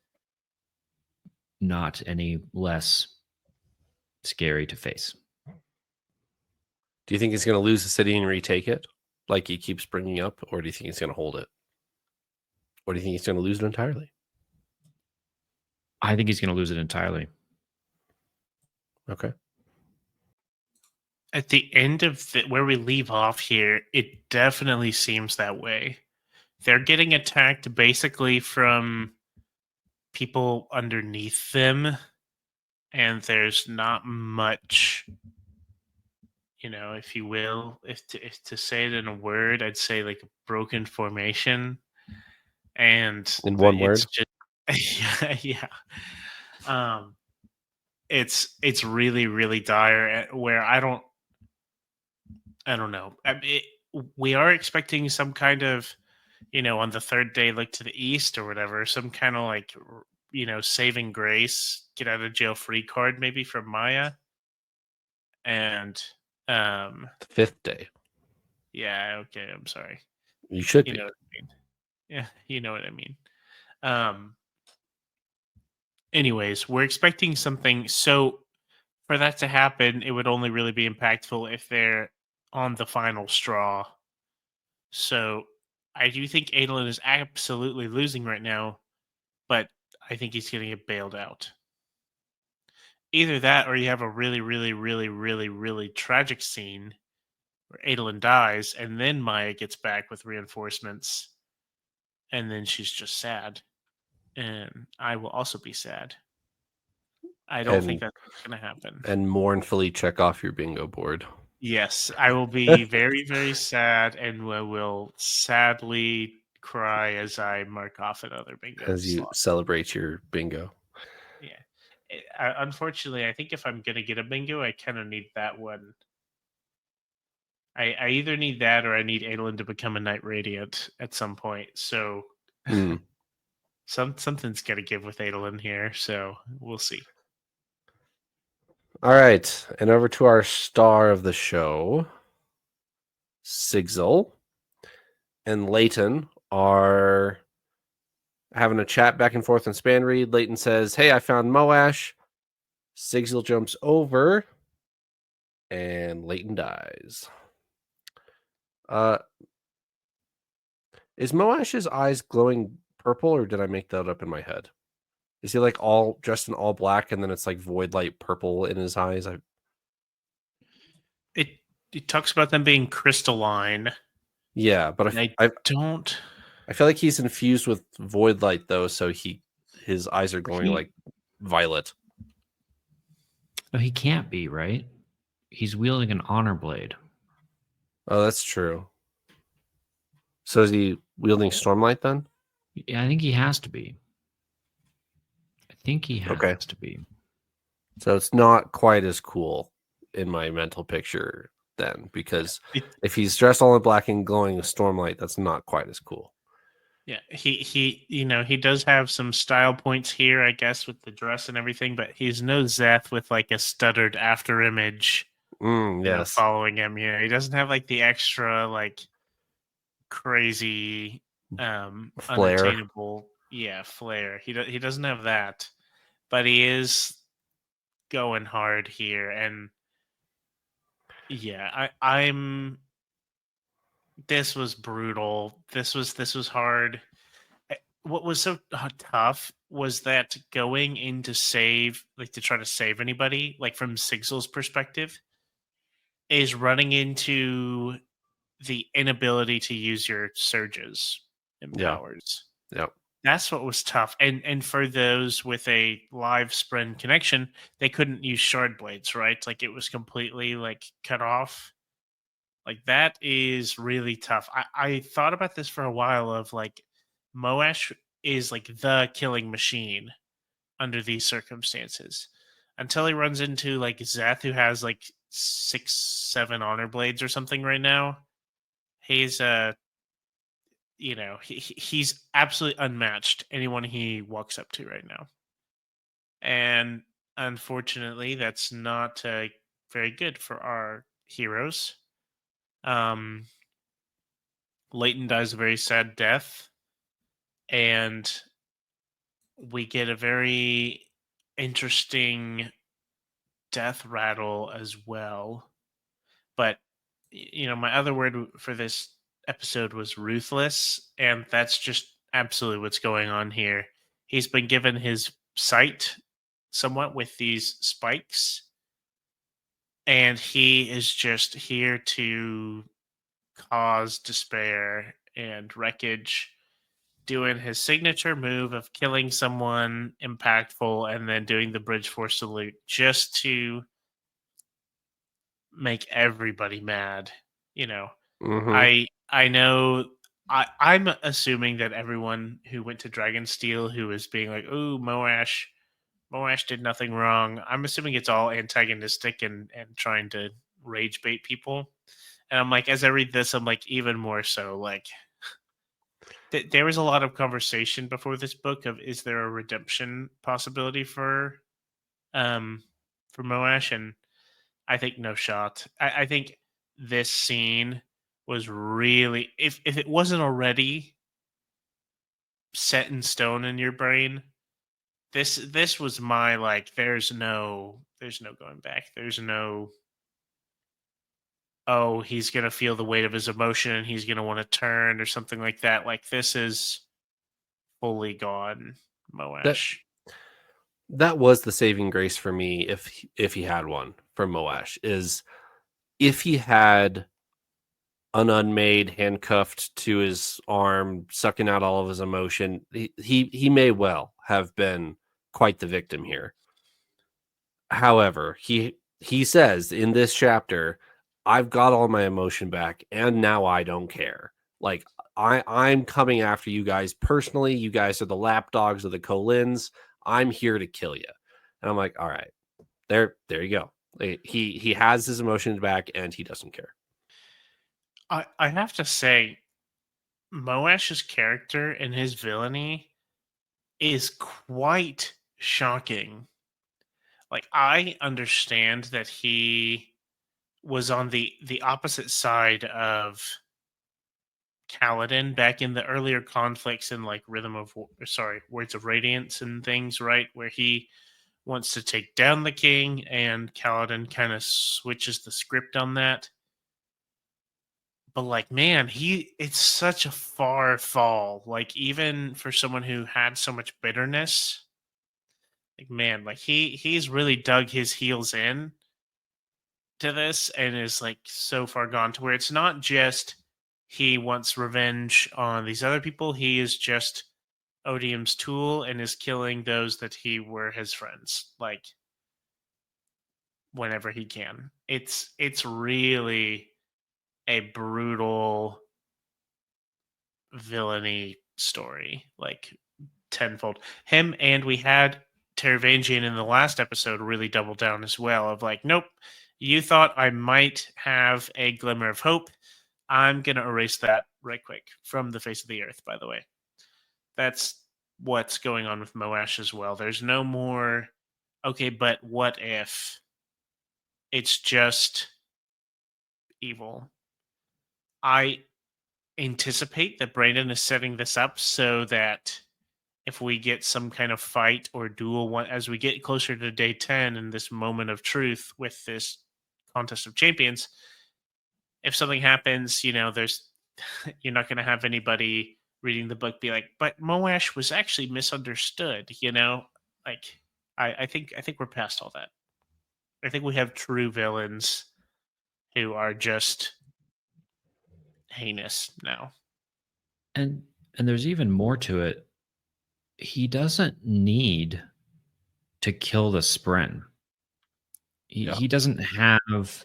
not any less scary to face. Do you think he's going to lose the city and retake it, like he keeps bringing up, or do you think he's going to hold it? Or do you think he's going to lose it entirely? I think he's going to lose it entirely. Okay. At the end of where we leave off here, it definitely seems that way. They're getting attacked basically from people underneath them, and there's not much, if you will, if to say it in a word, I'd say like a broken formation, and In one it's word? just yeah. It's really really dire. Where I don't know. We are expecting some kind of, on the third day, look to the east or whatever, some kind of like, saving grace, get out of jail free card maybe from Maya. And, The 5th day. yeah, okay, I'm sorry. You should You be. know what I mean? Yeah, you know what I mean. Um, anyways, we're expecting something. So for that to happen, it would only really be impactful if they're on the final straw. So I do think Adolin is absolutely losing right now, but I think he's going to get bailed out. Either that, or you have a really, really, really, really, really tragic scene where Adolin dies, and then Maya gets back with reinforcements, and then she's just sad. And I will also be sad. I don't think And that's what's going to happen. and mournfully check off your bingo board. Yes, I will be very, very sad, and will sadly cry as I mark off another bingo As you slot. celebrate your bingo. Yeah. Unfortunately, I think if I'm going to get a bingo, I kind of need that one. I either need that or I need Adolin to become a Knight Radiant at some point. So Mm. something's got to give with Adolin here. So we'll see. All right. And over to our star of the show, Sigzil and Leighton are having a chat back and forth on span read. Leighton says, "Hey, I found Moash." Sigzil jumps over and Leighton dies. Is Moash's eyes glowing purple, or did I make that up in my head? Is he like all dressed in all black and then it's like void light purple in his eyes? It talks about them being crystalline. Yeah, but And I don't. I feel like he's infused with void light though, so his eyes are glowing like violet. Oh, he can't be, right? He's wielding an honor blade. Oh, that's true. So is he wielding Stormlight then? Yeah, I think he has to be. I think he has Okay. to be. So it's not quite as cool in my mental picture then, because if he's dressed all in black and glowing with Stormlight, that's not quite as cool. Yeah, he does have some style points here, I guess, with the dress and everything, but he's no Zeth with like a stuttered after image, Yes. following him. He doesn't have like the extra like crazy Flare. unattainable flare. He doesn't have that, but he is going hard here. And I'm this was brutal. This was hard. What was so tough was that going in to save, like to try to save anybody, like from Sigzil's perspective, is running into the inability to use your surges and Yeah. powers. Yep. That's what was tough. And for those with a live Spren connection, they couldn't use shard blades, right? Like it was completely like cut off. Like that is really tough. I thought about this for a while of like Moash is like the killing machine under these circumstances. Until he runs into like Zeth, who has like 6, 7 honor blades or something right now. He's he's absolutely unmatched anyone he walks up to right now. And unfortunately, that's not very good for our heroes. Leighton dies a very sad death, and we get a very interesting death rattle as well. But my other word for this episode was ruthless, and that's just absolutely what's going on here. He's been given his sight somewhat with these spikes, and he is just here to cause despair and wreckage, doing his signature move of killing someone impactful and then doing the bridge force salute just to make everybody mad. You know, Hmm. I know I'm assuming that everyone who went to Dragonsteel who is being like, "Ooh, Moash did nothing wrong." I'm assuming it's all antagonistic and trying to rage bait people. And I'm like, as I read this, I'm like, even more so. Like, there was a lot of conversation before this book of is there a redemption possibility um for Moash, and I think no shot. I think this scene was really, if it wasn't already set in stone in your brain, this was my like. There's no going back. There's no, oh, he's gonna feel the weight of his emotion and he's gonna want to turn or something like that. Like, this is fully gone, That Moash. that was the saving grace for me, if he had one from Moash, is if he had an unmade handcuffed to his arm, sucking out all of his emotion, he may well have been quite the victim here. However, he says in this chapter, I've got all my emotion back and now I don't care. Like, I'm coming after you guys personally. You guys are the lapdogs of the Colins. I'm here to kill you. And I'm like, all right, there you go. He has his emotions back and he doesn't care. I have to say, Moash's character and his villainy is quite shocking. Like, I understand that he was on the opposite side of Kaladin back in the earlier conflicts in like Words of Radiance and things, right? Where he wants to take down the king and Kaladin kind of switches the script on that. But like, man, it's such a far fall. Like, even for someone who had so much bitterness, like, man, like he's really dug his heels in to this and is like so far gone to where it's not just he wants revenge on these other people. He is just Odium's tool and is killing those that he were his friends, like, whenever he can. It's really a brutal villainy story, like, tenfold. Him, and we had Teravangian in the last episode really double down as well of like, nope, you thought I might have a glimmer of hope. I'm gonna erase that right quick from the face of the earth, by the way. That's what's going on with Moash as well. There's no more, okay, but what if it's just evil? I anticipate that Brandon is setting this up so that if we get some kind of fight or duel as we get closer to day 10 in this moment of truth with this contest of champions, if something happens, there's you're not going to have anybody reading the book be like, but Moash was actually misunderstood, like, I think we're past all that. I think we have true villains who are just heinous now. And there's even more to it. He doesn't need to kill the Spren. Yeah. He doesn't have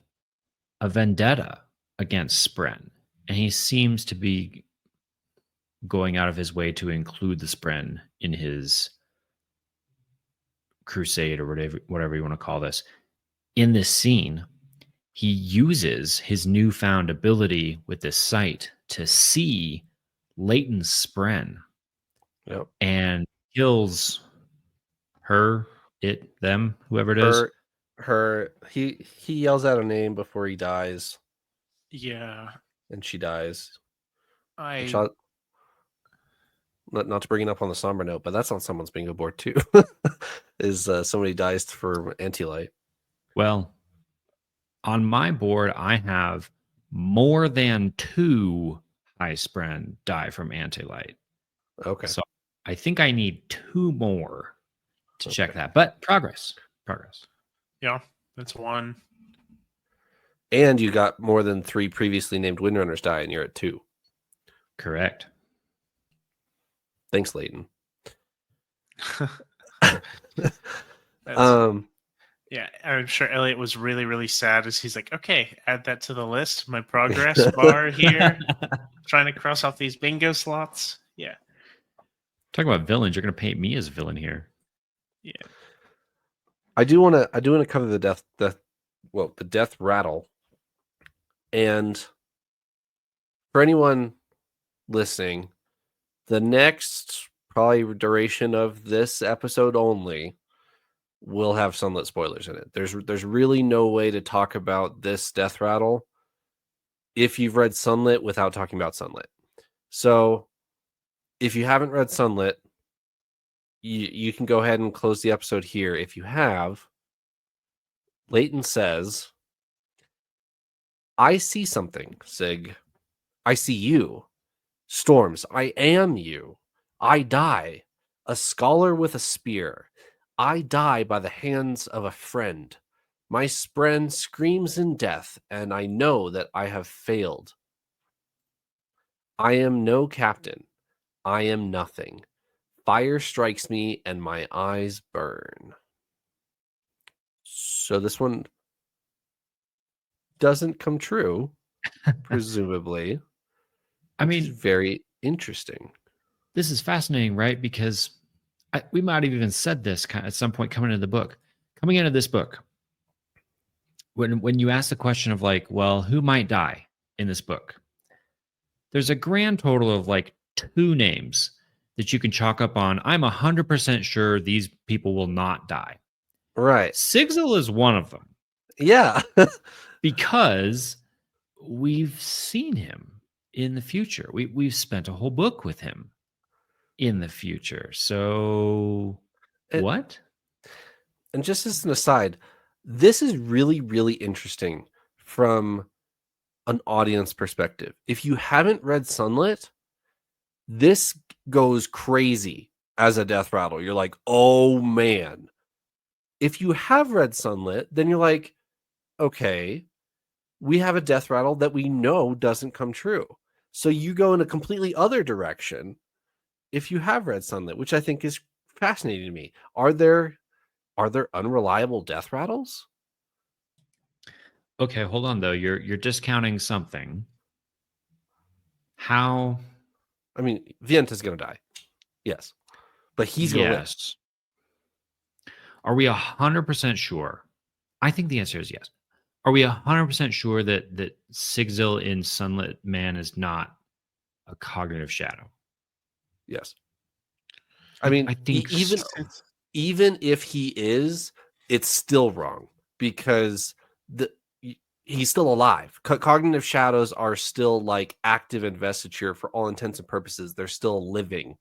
a vendetta against Spren. And he seems to be going out of his way to include the Spren in his crusade or whatever you want to call this. In this scene, he uses his newfound ability with this sight to see latent Spren Yep. and kills her, it, them, whoever it is. He yells out a name before he dies, Yeah. and she dies. Which I not to bring it up on the somber note, but that's on someone's bingo board too. Is somebody dies for anti-light. Well, on my board, I have more than 2 high spren die from anti-light. Okay. So I think I need 2 more to check Okay. that. But progress. Yeah, that's one. And you got more than 3 previously named Windrunners die, and you're at 2. Correct. Thanks, Leighton. That's- yeah, I'm sure Elliot was really, really sad as he's like, okay, add that to the list. My progress bar here. Trying to cross off these bingo slots. Yeah. Talking about villains, you're going to paint me as a villain here. Yeah. I do want to cover the death rattle. And for anyone listening, the next probably duration of this episode only will have Sunlit spoilers in it. There's really no way to talk about this death rattle if you've read Sunlit without talking about Sunlit. So if you haven't read Sunlit, you can go ahead and close the episode here. If you have, Leighton says, I see something, Sig. I see you. Storms, I am you. I die. A scholar with a spear. I die by the hands of a friend. My spren screams in death, and I know that I have failed. I am no captain. I am nothing. Fire strikes me, and my eyes burn. So this one doesn't come true, presumably. I which is mean, very interesting. this is fascinating, right? Because we might have even said this at some point coming into the book. Coming into this book, when you ask the question of like, well, who might die in this book? There's a grand total of like 2 names that you can chalk up on. I'm 100% sure these people will not die. Right. Sigil is one of them. Yeah. Because we've seen him in the future. We've spent a whole book with him in the future. So what? And just as an aside, this is really, really interesting from an audience perspective. If you haven't read Sunlit, this goes crazy as a death rattle. You're like, oh man. If you have read Sunlit, then you're like, okay, we have a death rattle that we know doesn't come true. So you go in a completely other direction if you have read Sunlit, which I think is fascinating to me. Are there unreliable death rattles? Okay, hold on though. You're discounting something. How? I mean, Vienta's going to die. Yes. But he's going to live. Yes. Are we 100% sure? I think the answer is yes. Are we 100% sure that Sigil in Sunlit Man is not a cognitive shadow? Yes. I mean, I think even if he is, it's still wrong because he's still alive. Cognitive shadows are still like active investiture for all intents and purposes. They're still living.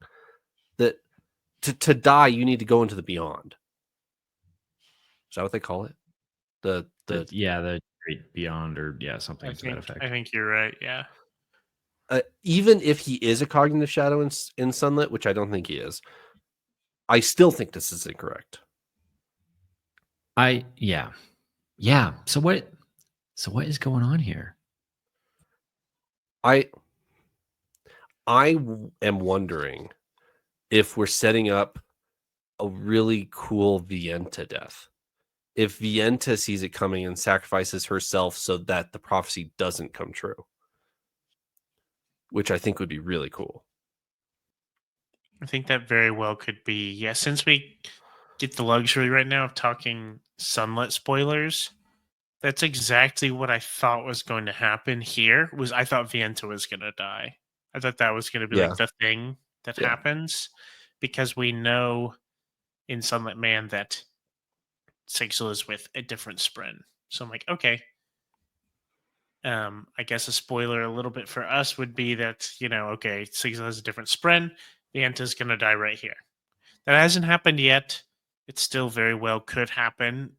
That to die, you need to go into the beyond. Is that what they call it? The great beyond, or something to that effect. I think you're right. Yeah. Even if he is a cognitive shadow in Sunlit, which I don't think he is, I still think this is incorrect. Yeah. So what is going on here? I am wondering if we're setting up a really cool Vienta death. If Vienta sees it coming and sacrifices herself so that the prophecy doesn't come true, which I think would be really cool. I think that very well could be. Yeah, since we get the luxury right now of talking Sunlit spoilers, that's exactly what I thought was going to happen here. I thought Vienta was going to die. I thought that was going to be like the thing that happens, because we know in Sunlit Man that Sigil is with a different spren. So I'm like, okay. I guess a spoiler a little bit for us would be that, okay, Sigil has a different spren. Vienta's going to die right here. That hasn't happened yet. It still very well could happen.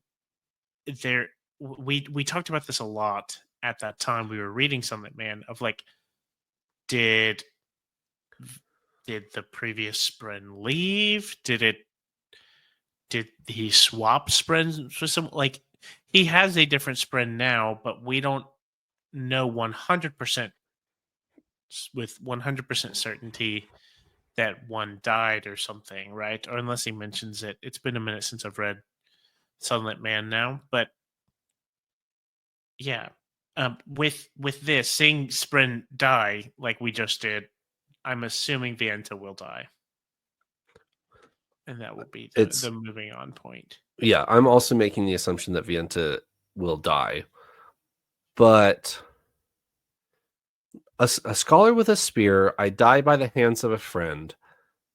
We talked about this a lot at that time we were reading Sunlit Man of like, did the previous Spren leave? Did he swap Sprens for some, like, he has a different Spren now, but we don't know 100% with 100% certainty that one died or something, right? Or unless he mentions it. It's been a minute since I've read Sunlit Man now, but yeah. With this, seeing Spren die like we just did, I'm assuming Vienta will die. And that will be the moving on point. Yeah, I'm also making the assumption that Vienta will die. But a scholar with a spear, I die by the hands of a friend.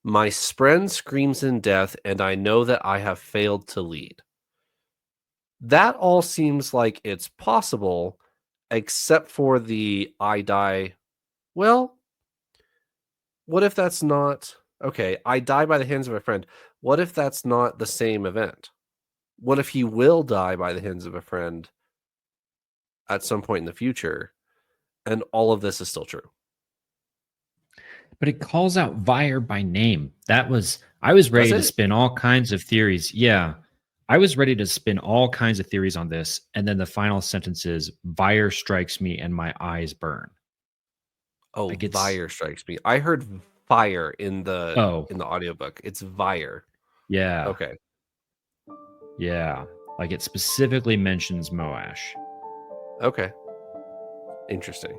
My spren screams in death, and I know that I have failed to lead. That all seems like it's possible, except for the I die. Well, what if that's not... Okay, I die by the hands of a friend. What if that's not the same event? What if he will die by the hands of a friend at some point in the future, and all of this is still true? But it calls out Vire by name. I was ready to spin all kinds of theories. Yeah. I was ready to spin all kinds of theories on this. And then the final sentence is Vire strikes me and my eyes burn. Oh, like Vire strikes me. I heard fire in the audiobook. It's Vire. Yeah. Okay. Yeah. Like it specifically mentions Moash. Okay. Interesting.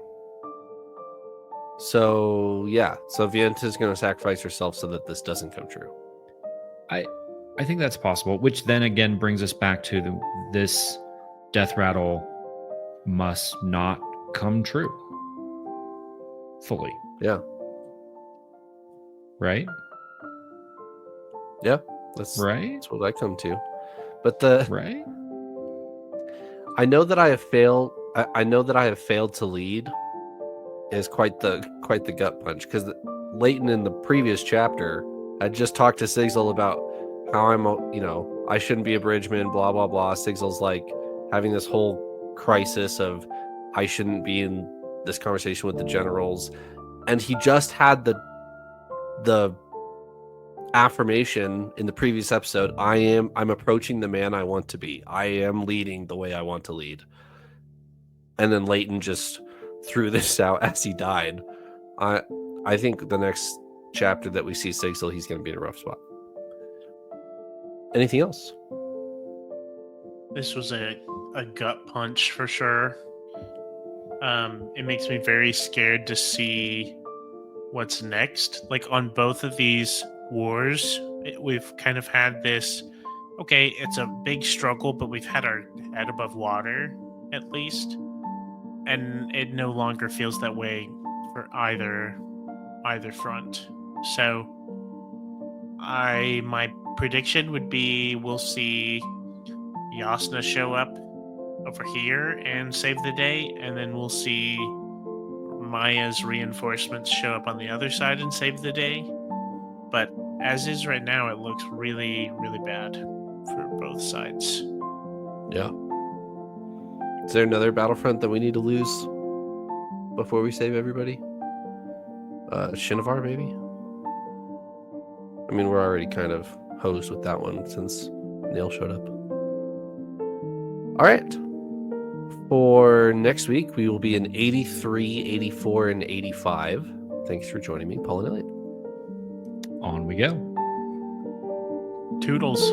So yeah, so Vienta is going to sacrifice herself so that this doesn't come true. I think that's possible, which then again brings us back to this death rattle must not come true fully. Yeah. Right? Yeah, that's what I come to. But right? I know that I have failed. I know that I have failed to lead is quite the gut punch, because Leighton in the previous chapter had just talked to Sigzil about how I shouldn't be a bridgeman, blah blah blah. Sigzil's like having this whole crisis of I shouldn't be in this conversation with the generals, and he just had the affirmation in the previous episode. I'm approaching the man I want to be. I am leading the way I want to lead. And then Leighton just threw this out as he died. I think the next chapter that we see Sigzil, he's going to be in a rough spot. Anything else? This was a gut punch for sure. It makes me very scared to see what's next. Like on both of these wars, we've kind of had this, okay, it's a big struggle, but we've had our head above water at least. And it no longer feels that way for either front. So my prediction would be we'll see Yasna show up over here and save the day, and then we'll see Maya's reinforcements show up on the other side and save the day. But as is right now, it looks really, really bad for both sides. Yeah. Is there another battlefront that we need to lose before we save everybody? Shinovar, maybe? I mean, we're already kind of hosed with that one since Nail showed up. All right. For next week, we will be in 83, 84, and 85. Thanks for joining me, Paul and Eliot. On we go. Toodles.